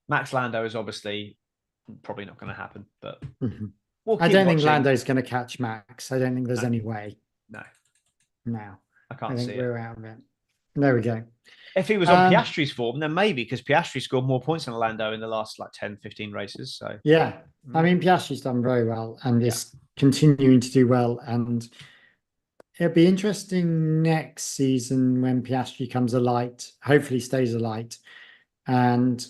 Max Lando is obviously probably not going to happen, but I don't think Lando's going to catch Max. I don't think there's any way. No. I can't see we're out of it. There we go. If he was on Piastri's form, then maybe, because Piastri scored more points than Lando in the last 10, 15 races. So I mean, Piastri's done very well and is continuing to do well. And it'll be interesting next season when Piastri comes alight, hopefully stays alight, and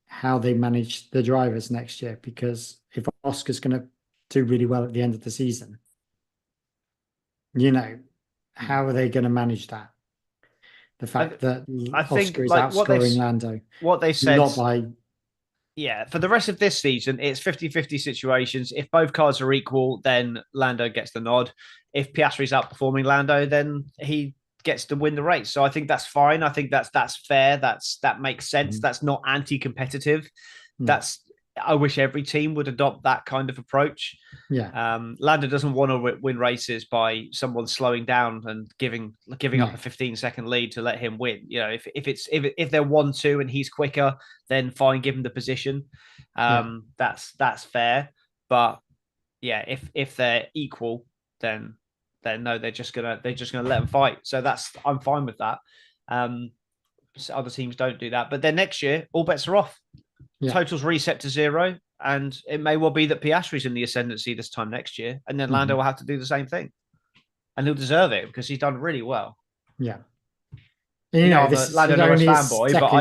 how they manage the drivers next year. Because if Oscar's going to do really well at the end of the season, how are they going to manage that? The fact that Oscar is outscoring Lando. What they said, not by... for the rest of this season, it's 50-50 situations. If both cars are equal, then Lando gets the nod. If Piastri's outperforming Lando, then he gets to win the race. So I think that's fine. I think that's fair. That makes sense. That's not anti-competitive. I wish every team would adopt that kind of approach. Lando doesn't want to win races by someone slowing down and giving up a 15-second lead to let him win. If they're 1-2 and he's quicker, then fine, give him the position. That's fair. But if they're equal, then no, they're just gonna let them fight. So I'm fine with that. Other teams don't do that, but then next year all bets are off. Totals reset to 0, and it may well be that Piastri's in the ascendancy this time next year, and then Lando will have to do the same thing, and he'll deserve it because he's done really well. I'm a Lando Norris fanboy, but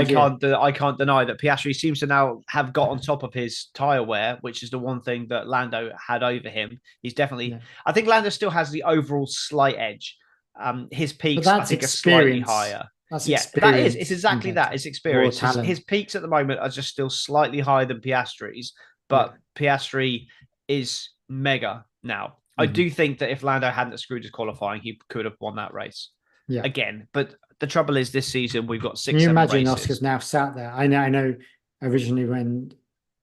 I can't deny that Piastri seems to now have got on top of his tyre wear, which is the one thing that Lando had over him. He's definitely. I think Lando still has the overall slight edge. His peaks, I think, are slightly higher. That's Yeah, that is. experience It's exactly compared that. to It's experience. raw talent. His peaks at the moment are just still slightly higher than Piastri's, but Piastri is mega now. I do think that if Lando hadn't screwed his qualifying, he could have won that race. Yeah. Again, but the trouble is this season we've got 6, Can you 7 imagine races. Oscar's now sat there? I know originally when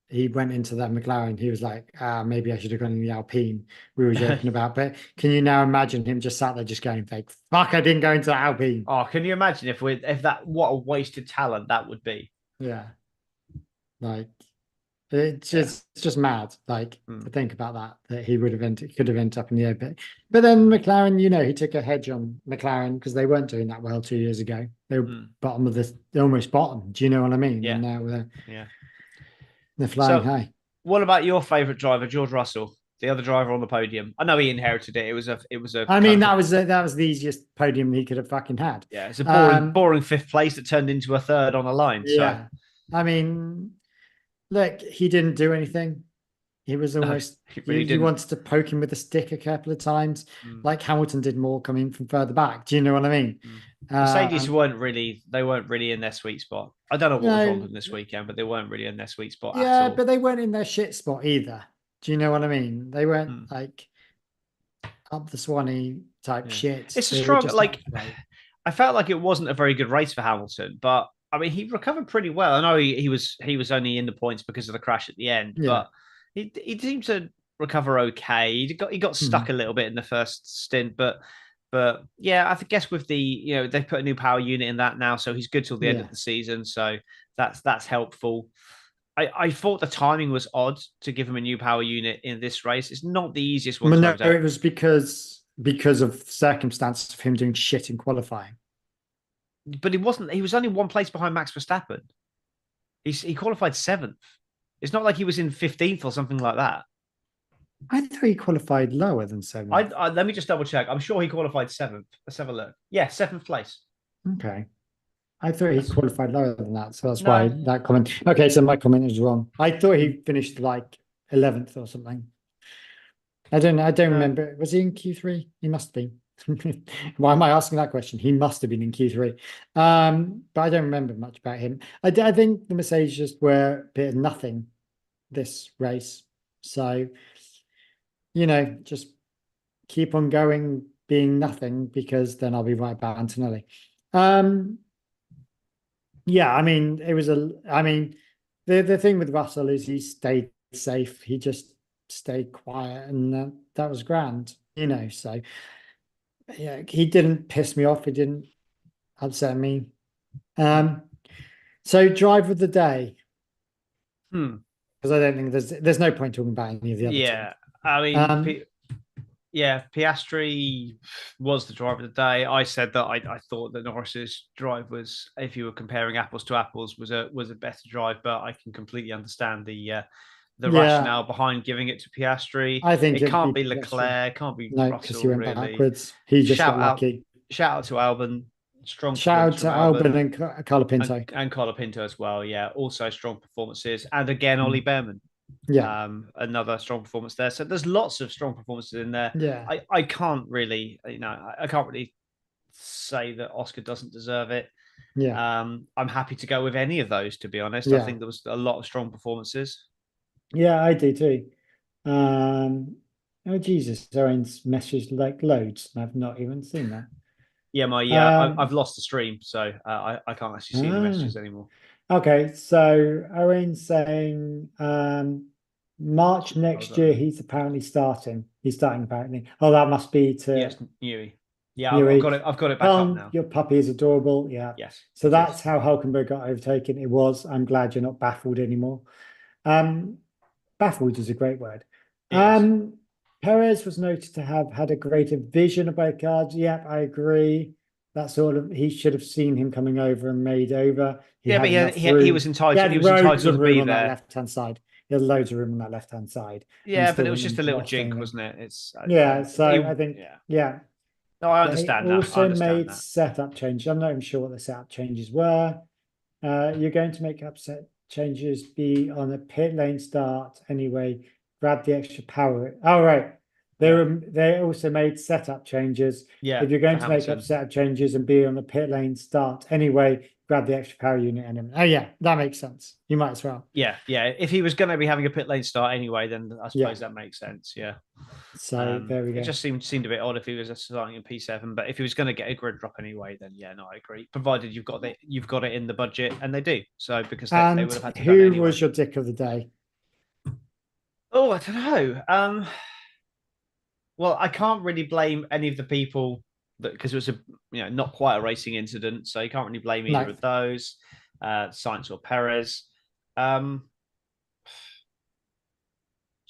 he went into that McLaren, he was like, maybe I should have gone in the Alpine. We were joking about, but can you now imagine him just sat there just going, like, fuck, I didn't go into the Alpine. Oh, can you imagine if that, what a wasted talent that would be? Yeah. Like, it's just mad. Like to think about that he would have could have ended up in the air. But then McLaren, he took a hedge on McLaren because they weren't doing that well 2 years ago. They were bottom of they're almost bottom. Do you know what I mean? Yeah. And now they're flying high. What about your favourite driver, George Russell, the other driver on the podium? I know he inherited it. It was a. I mean, that was the easiest podium he could have fucking had. Yeah, it's a boring 5th place that turned into a 3rd on a line. Yeah, so. I mean, look, he didn't do anything. He was almost. No, he wanted to poke him with a stick a couple of times, like Hamilton did more coming from further back. Do you know what I mean? Mercedes weren't really in their sweet spot. I don't know what was wrong with them this weekend, but they weren't really in their sweet spot. Yeah, but they weren't in their shit spot either. Do you know what I mean? They weren't like up the Swanee type shit. It's a strong I felt like it wasn't a very good race for Hamilton, but I mean he recovered pretty well. I know he was only in the points because of the crash at the end, but he seemed to recover okay. He got stuck a little bit in the first stint, but yeah, I guess with the they've put a new power unit in that now, so he's good till the end of the season. So that's helpful. I thought the timing was odd to give him a new power unit in this race. It's not the easiest one. No, it was because of circumstances of him doing shit in qualifying. But he wasn't. He was only one place behind Max Verstappen. He qualified 7th. It's not like he was in 15th or something like that. I thought he qualified lower than 7th. Let me just double check. I'm sure he qualified 7th. Let's have a look. Yeah, 7th place. Okay. I thought he qualified lower than that. So that's why that comment. Okay, so my comment is wrong. I thought he finished like 11th or something. I don't know. I don't remember. Was he in Q3? He must be. Why am I asking that question? He must have been in Q3. But I don't remember much about him. I think the Mercedes just were a bit of nothing this race. So, just keep on going being nothing because then I'll be right back Antonelli. Yeah, I mean, the thing with Russell is he stayed safe. He just stayed quiet and that was grand, so yeah, he didn't piss me off. He didn't upset me. So driver of the day. Because I don't think there's no point talking about any of the other two. I mean, Piastri was the driver of the day. I said that I thought that Norris's drive was, if you were comparing apples to apples, was a better drive, but I can completely understand the rationale behind giving it to Piastri. I think it can't be Leclerc, can't be Russell, because he went really. backwards. He just got lucky. Shout out to Albon. Shout out to Albon and Colapinto. And Colapinto as well, yeah. Also strong performances. And again, Ollie Behrman. Yeah. Another strong performance there. So there's lots of strong performances in there. Yeah. I can't really, I can't really say that Oscar doesn't deserve it. Yeah. I'm happy to go with any of those, to be honest. I think there was a lot of strong performances. Yeah, I do too. Oh Jesus, Owen's messaged like loads. I've not even seen that. Yeah, I've lost the stream, so I can't actually see the messages anymore. Okay, so Owen's saying March next year he's apparently starting. He's starting apparently. Oh, that must be to Newey. Yeah, I've got it back up now. Your puppy is adorable. Yeah. Yes. So that's how Hulkenberg got overtaken. It was. I'm glad you're not baffled anymore. Baffled is a great word. Perez was noted to have had a greater vision of both cars. Yep, I agree. That he should have seen him coming over and made over. He was entitled. He was entitled to be there. Left-hand side. He had loads of room on that left-hand side. Yeah, but it was just a little jink, wasn't it? I think. No, I understand that. Also made setup changes. I'm not even sure what the setup changes were. You're going to make upset changes be on a pit lane start anyway. Grab the extra power. Oh, right. They also made setup changes. Yeah. If you're going to make up setup changes and be on the pit lane start anyway, grab the extra power unit and oh yeah, that makes sense. You might as well. Yeah. If he was going to be having a pit lane start anyway, then I suppose that makes sense. Yeah. So there we go. It just seemed a bit odd if he was starting in P7, but if he was going to get a grid drop anyway, then I agree. Provided you've got it in the budget, and they do. So because they would have had to. Who was your dick of the day? Oh, I don't know. Well, I can't really blame any of the people because it was not quite a racing incident, so you can't really blame either of those, Sainz or Perez.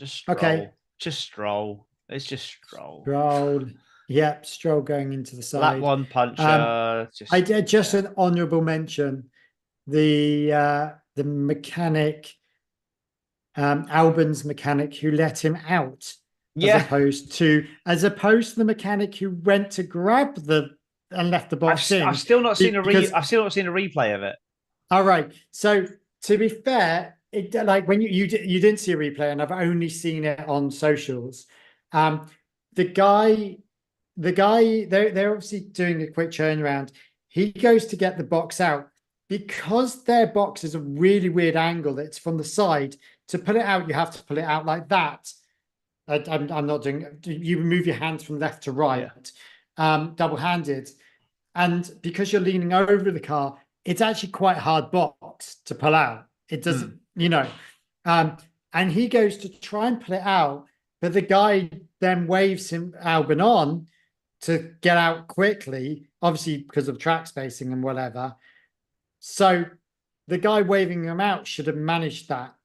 Just Stroll. Okay. Just Stroll. It's just Stroll. Stroll. Yep, Stroll going into the side. That one puncher. I did just an honourable mention. The mechanic, Albon's mechanic, who let him out. As opposed to the mechanic who went to grab and left the box in. I've still not seen a replay of it. All right. So to be fair, when you didn't see a replay, and I've only seen it on socials. The guy, they're obviously doing a quick turnaround. He goes to get the box out because their box is a really weird angle. It's from the side. To pull it out, you have to pull it out like that. I'm not doing. You move your hands from left to right, double-handed, and because you're leaning over the car, it's actually quite a hard box to pull out. It doesn't, and he goes to try and pull it out, but the guy then waves him Albon on to get out quickly, obviously because of track spacing and whatever. So the guy waving him out should have managed that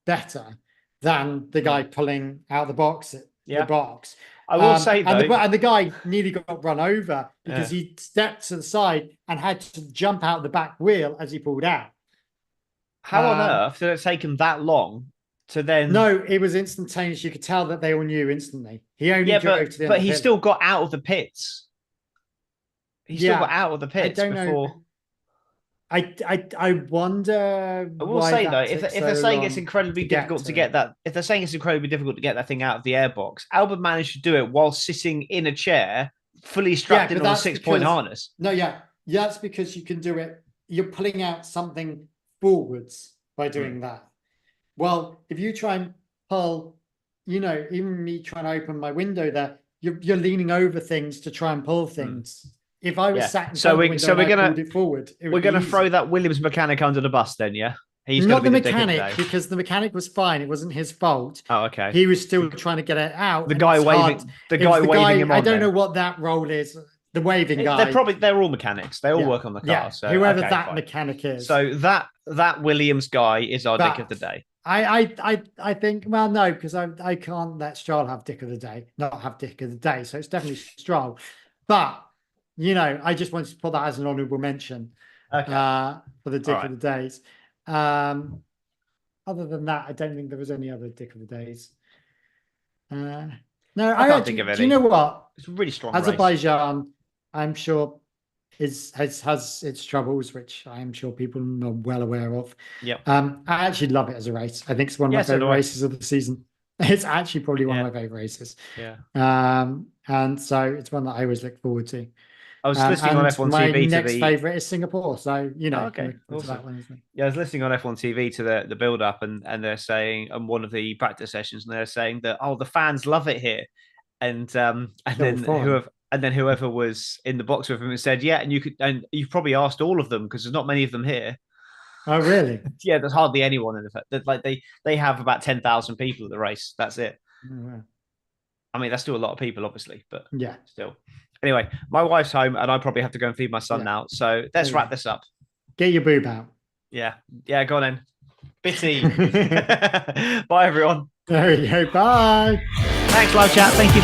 better than the guy pulling out the box. The box. I will say though, and the guy nearly got run over because he stepped to the side and had to jump out the back wheel as he pulled out. How on earth did it take him that long to then? No, it was instantaneous. You could tell that they all knew instantly. He only drove to the end but of the he pit. Still got out of the pits. He still got out of the pits before. Know. I wonder. I will say though, if they're saying it's incredibly difficult to get that, if they're saying it's incredibly difficult to get that thing out of the airbox, Albon managed to do it while sitting in a chair, fully strapped in on a 6-point harness. No, that's because you can do it. You're pulling out something forwards by doing that. Well, if you try and pull, even me trying to open my window there, you're leaning over things to try and pull things. If I was sat in front of the window and I pulled it forward, we're going to throw that Williams mechanic under the bus then, yeah? He's not the mechanic, because the mechanic was fine. It wasn't his fault. Oh, okay. He was still trying to get it out. The guy waving him on. I don't know what that role is. The waving guy. They're all mechanics. They all work on the car. Yeah. So whoever that mechanic is. So that Williams guy is our dick of the day. I think, well, no, because I can't let Stroll have dick of the day, not have dick of the day. So it's definitely Stroll. But I just wanted to put that as an honourable mention for the dick of the days. Other than that, I don't think there was any other dick of the days. No, I can't think of any. Do you know what? It's a really strong Azerbaijan, I'm sure, has its troubles, which I'm sure people are well aware of. Yeah. I actually love it as a race. I think it's one of my favorite races of the season. It's actually probably one of my favorite races. Yeah. And so it's one that I always look forward to. I was listening on F1 TV. My next favourite is Singapore, so okay, awesome. That one, isn't it? Yeah, I was listening on F1 TV to the build up, and they're saying on one of the practice sessions, and they're saying that the fans love it here, and then whoever was in the box with him said, and you've probably asked all of them because there's not many of them here. Oh, really? Yeah, there's hardly anyone in effect. Like they have about 10,000 people at the race. That's it. Oh, wow. I mean, that's still a lot of people, obviously, but still. Anyway, my wife's home and I probably have to go and feed my son now. So let's wrap this up. Get your boob out. Yeah, go on then. Bitty. Bye, everyone. There you go. Bye. Thanks, live chat. Thank you.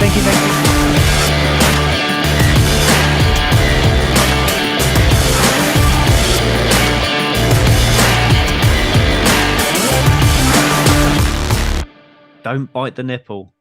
Don't bite the nipple.